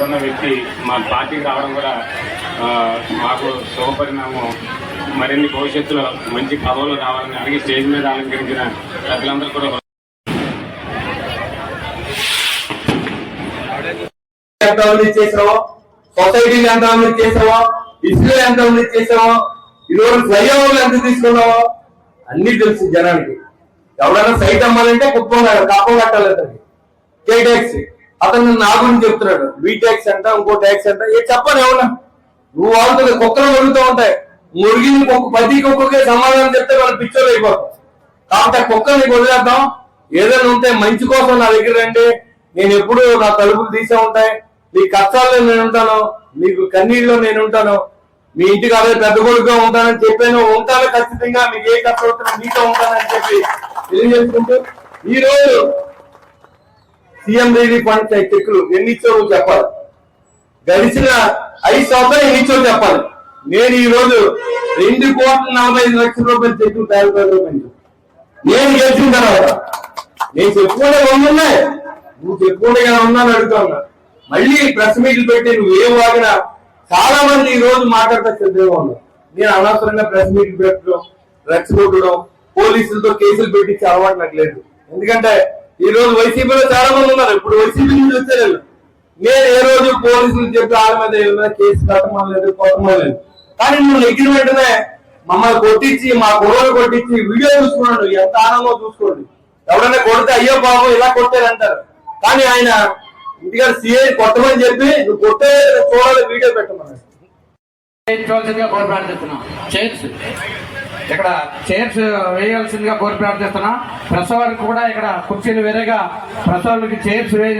పేరున్న వ్యక్తి మా పార్టీకి రావడం కూడా మాకు శుభపరిణామం. మరిన్ని భవిష్యత్తులో మంచి పదవులు రావాలని అడిగి స్టేజ్ మీద అలంకరించిన ప్రజలందరూ కూడా ఎంత అభివృద్ధి చేసావో, సొసైటీలు ఎంత అభివృద్ధి చేసావో, ఇసులు ఎంత అభివృద్ధి చేసావో, ఈరోజు ఫ్లైఓవర్లు ఎంత తీసుకున్నావో అన్ని తెలుసు జనానికి. ఎవరైనా సైట్ అమ్మాలంటే కుప్పం కాపం కట్టాలి అతనికి. కే ట్యాక్స్ అతను నా గురించి చెప్తున్నాడు, బీ ట్యాక్స్ అంట, ఇంకో ట్యాక్స్ అంట. ఏ చెప్పను ఎవరన్నా, నువ్వు వాళ్ళతో కుక్కలు మురుగుతూ ఉంటాయి. మురిగిన ప్రతి కుక్కకే సమాధానం చెప్తే వాళ్ళు పిచ్చోలు అయిపోతాం. కాబట్టి కుక్కల్ని వదిలేద్దాం. ఏదైనా ఉంటే మంచి కోసం నా దగ్గర రండి. నేను ఎప్పుడు నా తలుపులు తీసే ఉంటాయి. మీ కష్టాల్లో నేను ఉంటాను, మీకు కన్నీళ్ళలో నేను ఉంటాను. మీ ఇంటికి అదే పెద్ద కొడుకుగా ఉంటానని చెప్పాను, ఉంటాను ఖచ్చితంగా. మీకు ఏ కష్టం అవుతున్నా మీతో ఉంటానని చెప్పి తెలియజేసుకుంటూ, ఈ రోజు సీఎం రిలీఫ్ ఫండ్ చెక్కులు ఎన్ని ఇచ్చావో చెప్పాలి. గడిచిన 5 సంవత్సరాలు ఎన్ని ఇచ్చావో చెప్పాలి. నేను ఈ రోజు 2,45,00,000 చెక్కులు తయారు నేను గెలిచిన తర్వాత నేను చెప్పుకుంటే ఉన్నాయి, నువ్వు చెప్పుకుంటే ఉన్నాను అడుగుతా ఉన్నా. మళ్ళీ ప్రెస్ మీట్లు పెట్టి నువ్వేం వాగినా చాలా మంది ఈ రోజు మాట్లాడతా సిద్ధంగా ఉన్నారు. నేను అనవసరంగా ప్రెస్ మీట్లు పెట్టడం, రెచ్చగొట్టడం, పోలీసులతో కేసులు పెట్టించే అలవాటు నాకు లేదు. ఎందుకంటే ఈ రోజు వైసీపీలో చాలా మంది ఉన్నారు. ఇప్పుడు వైసీపీ నుంచి వచ్చారు. నేను ఏ రోజు పోలీసులు చెప్పి వాళ్ళ మీద కేసు కట్టమలేదు, కొట్టమలేదు. కానీ నువ్వు నెగ్గిన వెంటనే మమ్మల్ని కొట్టించి, మా గొడవలు కొట్టించి వీడియో చూసుకున్నాడు. ఎంత ఆనందం చూసుకోండి. ఎవరైనా కొడితే అయ్యో బాబు ఇలా కొట్టారంటారు. కానీ ఆయన ఇంటికాడ సీఐ కొట్టమని చెప్పి నువ్వు కొట్టే చూడాలి, వీడియో పెట్టమన్నాడు. కోరి ప్రార్థిస్తున్నాం. ఇక్కడ చైర్స్ వేయాల్సిందిగా కోరి ప్రార్థిస్తున్నాం. ప్రెస్ వారికి కూడా ఇక్కడ కుర్చీలు వేరేగా ప్రెస్ వాళ్ళకి చైర్స్